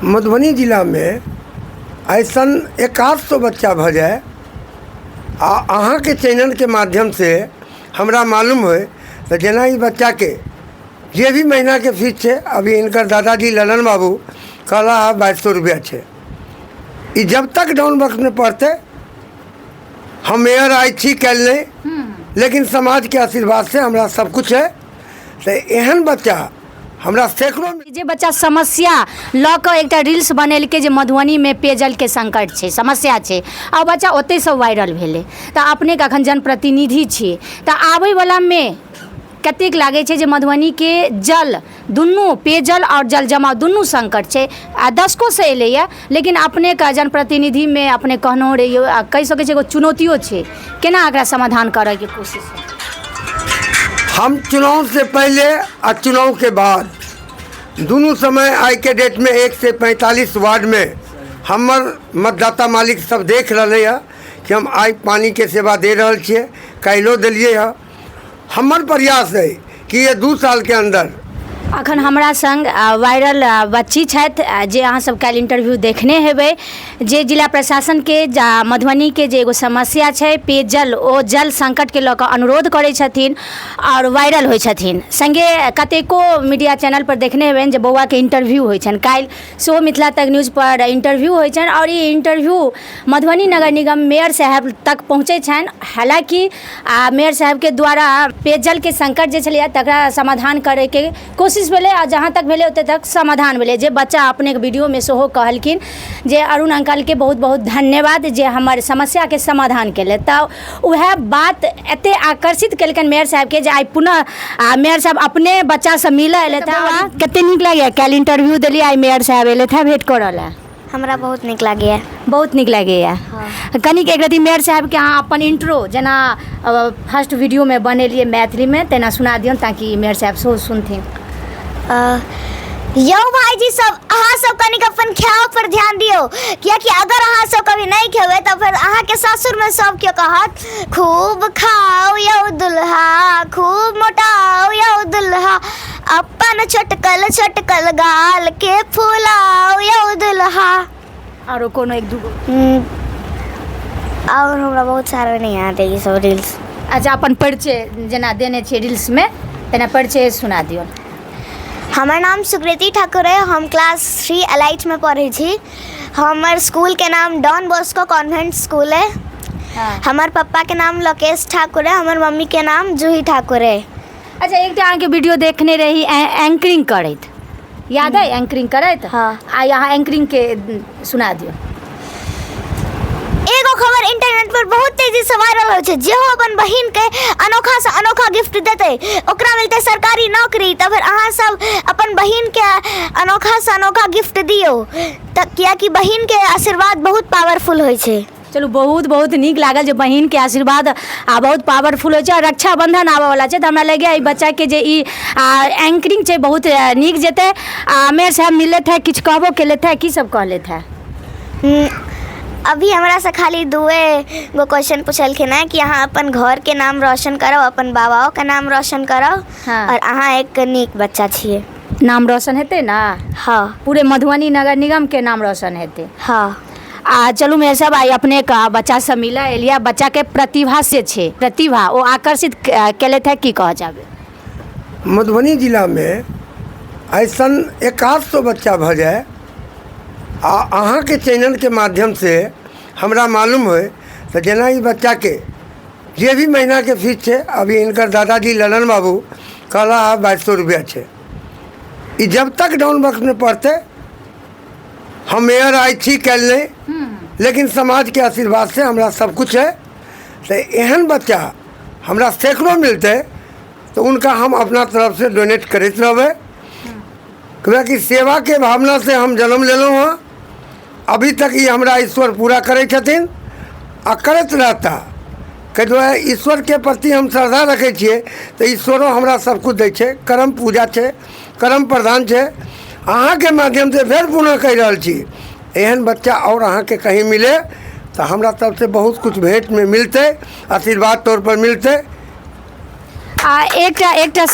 मधुबनी जिला में ऐसा 100 बच्चा भ जाए अहाँ के चैनल के माध्यम से हमरा मालूम हो तो जना ई बच्चा के जे भी महीना के फीस है अभी इनकर दादाजी ललन बाबू कहला 2200 रुपया है। ई जब तक डाउन बॉक्स में पढ़ते हम मेयर आई थी कल नहीं, लेकिन समाज के आशीर्वाद से हमरा सब कुछ है। तो एहन बच्चा हमरा सैकड़ों जे बच्चा समस्या ल के एक रील्स बनेलकै जे मधुबनी में पेयजल के संकट छै, समस्या छै, आ बच्चा ओते से वायरल भेलै। तो अपने के अखन जनप्रतिनिधि छी तो आबै वाला में कतेक लागे छै जे मधुबनी के जल दुनू पेयजल और जल जमाव दुनू संकट छै आ दशकों से एलैया, लेकिन अपने का जनप्रतिनिधि में अपने कहनो रहियो आ कहि सकै छै एगो चुनौतियो छै, केना एकरा समाधान करे के कोशिश है? हम चुनाव से पहले और चुनाव के बाद दोनों समय आज के डेट में 1 से 45 वार्ड में हमर मतदाता मालिक सब देख रहे हैं कि हम आज पानी के सेवा दे रहे छे, कैलो दिलिए है। हमर प्रयास है कि ये 2 साल के अंदर अखन हमरा संग वायरल बच्ची छथि जे अहाँ सब काल्हि इंटरव्यू देखने हेबै, जे जिला प्रशासन के मधुबनी के जे एगो समस्या छै पेयजल ओ जल संकट के लऽ कऽ अनुरोध करै छथिन और वायरल होइ छथिन। संगे कतेको मीडिया चैनल पर देखने हेबनि जे बौआ के इंटरव्यू होइ छनि, काल्हि सेहो मिथिला तक न्यूज पर इंटरव्यू होइ छनि और ये इंटरव्यू मधुबनी नगर निगम मेयर साहब तक पहुँचै छनि। हालांकि मेयर साहब के द्वारा पेयजल के संकट जे छलैया तकरा समाधान करे के कोशिश भेले आ जहाँ तक भेले ओते तक समाधान भेले। जे बच्चा अपने वीडियो में सेहो कहलखिन जे अरुण अंकल के बहुत बहुत धन्यवाद जे हमर समस्या के समाधान केले। तो वह बात एते आकर्षित केलकन मेयर साहब के जे आई पुनः मेयर साहब अपने बच्चा से मिले एले था। कते नीक लागे काल इंटरव्यू देली आई मेयर साहब एले था भेंट करला? हमरा बहुत निक लागैया। बहुत निक लागैया। कनिक एक रति मेयर साहब के अहाँ अपन इंट्रो जना फर्स्ट वीडियो में बनेलिए मैथिली में तेना सुना दियौन ताकि मेयर साहब सेहो सुनथिन। यौ भाईजी सब अहाँ सब कनिक अपन खाओ पर ध्यान दियो, क्योंकि अगर अहाँ सब कभी नहीं खेबै तो फिर अहाँ के ससुर में सब के कहत खूब खाओ यौ दुल्हा, खूब मोटाओ यौ दुल्हा, अपन छोटकल छोटकल गाल के फुलाओ यौ दुल्हा। और कोनो एक दूगो और हमरा बहुत सारा नहीं आते ये सब रील्स। अच्छा अपन परिचय जना देने छे रील्स में तेना परिचय सुना दियो। हमार नाम सुकृति ठाकुर है, हम क्लास 3 एलाइट में पढ़े छी। हमार स्कूल के नाम डॉन बॉस्को कॉन्वेंट स्कूल है। हमार पापा के नाम लोकेश ठाकुर है, हमार मम्मी के नाम जूही ठाकुर है। अच्छा एक अहाँ के वीडियो देखने रही एंकरिंग करत, याद है एंकरिंग करत? हाँ। आ यहाँ एंकरिंग के सुना दियो। एगो खबर इंटरनेट पर बहुत तेजी से वायरल हो छै, जे हो अपन बहिन के अनोखा से अनोखा गिफ्ट देते ओकरा मिलते सरकारी नौकरी। तो फिर अहाँ सब अपन बहिन के अनोखा से अनोखा गिफ्ट दियो कियाकि बहिन के आशीर्वाद बहुत पावरफुल होइ छै। चलू बहुत बहुत नीक लागल जे बहिन के आशीर्वाद बहुत पावरफुल होइ छै। और रक्षाबंधन आबे वाला छै तो हमरा लगे बच्चा के जे ई एंकरिंग छै बहुत नीक जेते। मेयर साहब मिले थे किछ कहबो केले थे, की सब कहले थे? अभी हमरा से खाली 2 गो क्वेश्चन पूछलखिन है कि अहाँ अपन घर के नाम रोशन करो, अपन बाबाओ का नाम रोशन करो। हाँ। और अहाँ एक नीक बच्चा छिए। नाम रोशन हेते ना? हाँ। पूरे मधुबनी नगर निगम के नाम रोशन हेते। हाँ। चलू मेयर साहब आई अपने का बच्चा से मिला एलिया, बच्चा के प्रतिभा से छे, प्रतिभा वो आकर्षित केले थे, की कह जाबे? मधुबनी जिला में ऐसा 100 बच्चा भ जाए अहाँ के चैनल के माध्यम से हमरा मालूम हो तो जना ई बच्चा के जे भी महीना के फीस है अभी इनकर दादाजी ललन बाबू कहला 2200 रुपया है। ई जब तक डाउन बॉक्स में पढ़ते हम मेयर आई थी कल नहीं, लेकिन समाज के आशीर्वाद से हमरा सब कुछ है। तो एहन बच्चा हमरा सैकड़ों मिलते तो उनका हम अपना तरफ से डोनेट करते रहे, क्योंकि सेवा के भावना से हम जन्म ले लो। अभी तक ये हमरा ईश्वर पूरा करे छथिन आ करत रहता। कह दो ईश्वर के प्रति हम श्रद्धा रखे छिए तो ईश्वरों हमरा सब कुछ दे छे। कर्म पूजा छे, कर्म प्रधान छे। अहाँ के माध्यम से फिर पुनः कह रहा छी एहन बच्चा और अहाँ के कहीं मिले तो हमरा तरफ से बहुत कुछ भेंट में मिलते, आशीर्वाद तौर पर मिलते। एकटा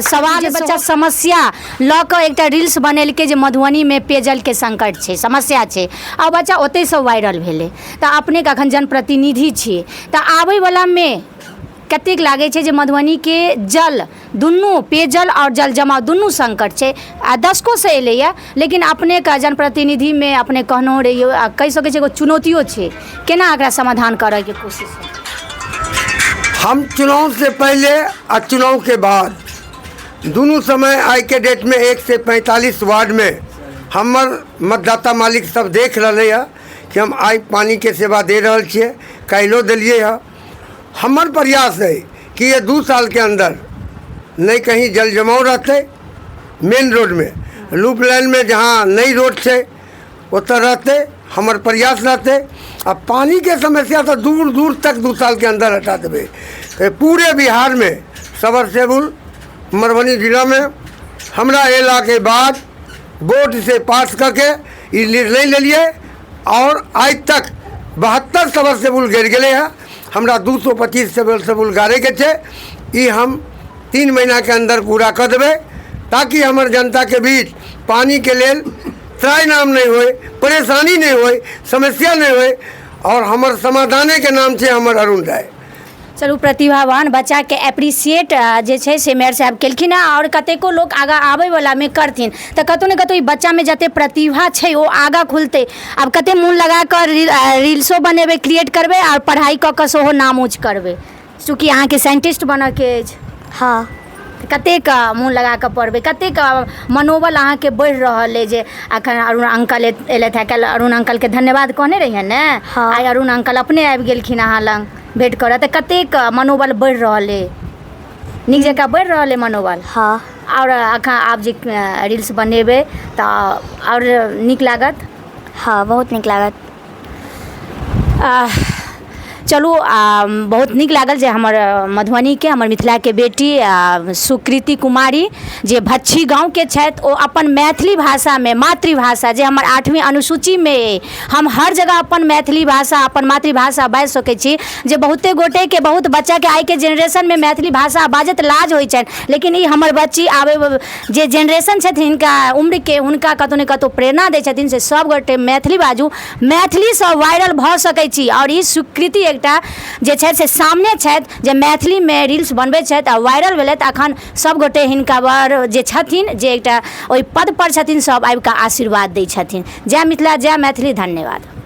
सवाल बच्चा समस्या लऽ कऽ एकटा रील्स बनेलकै जे मधुबनीमे पेयजलके संकट छै, समस्या छै, आ बच्चा ओतहिसँ वायरल भेलै। तऽ अपनेके एखन जनप्रतिनिधि छियै, तऽ आबैवलामे कतेक लागै छै जे मधुबनीके जल दुनू पेयजल और जल जमाव दुनू संकट छै, आ दशकोसँ एलैए, लेकिन अपनेके जनप्रतिनिधिमे अपने कहलहुँ रहियो, आ कहि सकै छै एगो चुनौतियो छै, केना एकरा समाधान करैके कोशिश है? हम चुनाव से पहले और चुनाव के बाद दोनों समय आज के डेट में 1 से 45 वार्ड में हमर मतदाता मालिक सब देख रहे हैं कि हम आज पानी के सेवा दे रहे छे, कैलो दिलिए है। हमर प्रयास है कि ये 2 साल के अंदर नहीं कहीं जल जमाव रहते, मेन रोड में, लूप लाइन में जहाँ नई रोड है उतर रहते, हमर प्रयास रहते। अब पानी के समस्या तो दूर दूर तक 2 साल के अंदर हटा देवे। पूरे बिहार में सबरसेबुल मधुबनी जिला में हमरा एला के बाद वोट से पास करके ये निर्णय ले लिए, और आज तक 72 सबरसेबुल गिर गए हैं। हमरा 225 सबरसेबुल गाड़े के थे, ये हम 3 महीना के अंदर पूरा कर देवे, ताकि हमार जनता के बीच पानी के लेल त्राय नाम नहीं होए, परेशानी नहीं होए, समस्या नहीं होए, और हमार समाधाने के नाम से हमार अरुण राय। चलू, प्रतिभावान बच्चा के एप्रिसिएट जे छै से मेयर साहब केलखिन हँ, और कतेको लोग आगा आबैवलामे करथिन, तऽ कतहु ने कतहु ई बच्चामे जते प्रतिभा छै ओ आगा खुलतै। आब कते मोन लगा कऽ रील्सो बनेबै, क्रिएट करबै, और पढ़ाई कऽ कऽ सेहो नाम ऊँच करबै, चूँकि अहाँके साइंटिस्ट बनऽके अछि। हाँ, कतेक मोन लगा कऽ पढ़बै, कतेक मनोबल अहाँके बढ़ि रहल अइ जे एखन अरुण अंकल एलथि हैं। काल्हि अरुण अंकलके धन्यवाद कहने रहिए ने, हाँ। आइ अरुण अंकल अपने आबि गेलखिन अहाँ लग भेंट करऽ, तऽ कतेक मनोबल बढ़ि रहल अइ, नीक जकाँ बढ़ि रहल अइ मनोबल। हाँ, और एखन आब जे रील्स बनेबै तऽ और नीक लागत। हाँ, बहुत नीक लागत। चलू, बहुत नीक लागल जे हमर मधुबनीके, हमर मिथिलाके बेटी सुकृति कुमारी जे भच्छी गाँवके छथि, ओ अपन मैथिली भाषामे, मातृभाषा जे हमर 8वीं अनुसूचीमे अइ, हम हर जगह अपन मैथिली भाषा, अपन मातृभाषा बाजि सकै छी। जे बहुते गोटेके, बहुत बच्चाके आइके जेनरेशनमे मैथिली भाषा बाजत लाज होइ छनि, लेकिन ई हमर बच्ची आबै जे जेनरेशन छथिन हिनका उम्रके, हुनका कतहु ने कतहु प्रेरणा दै छथिन से सब गोटे मैथिली बाजू, मैथिलीसँ वायरल भऽ सकै छी। और ई सुकृति जे छथि से सामने छथि, जे मैथिलीमे रील्स बनबै छथि आ वायरल भेलथि। अखन सब गोटे हिनका बर जे छथिन, जे एकटा ओहि पद पर छथिन, सब आबि कऽ आशीर्वाद दै छथिन। जय मिथिला, जय मैथिली, धन्यवाद।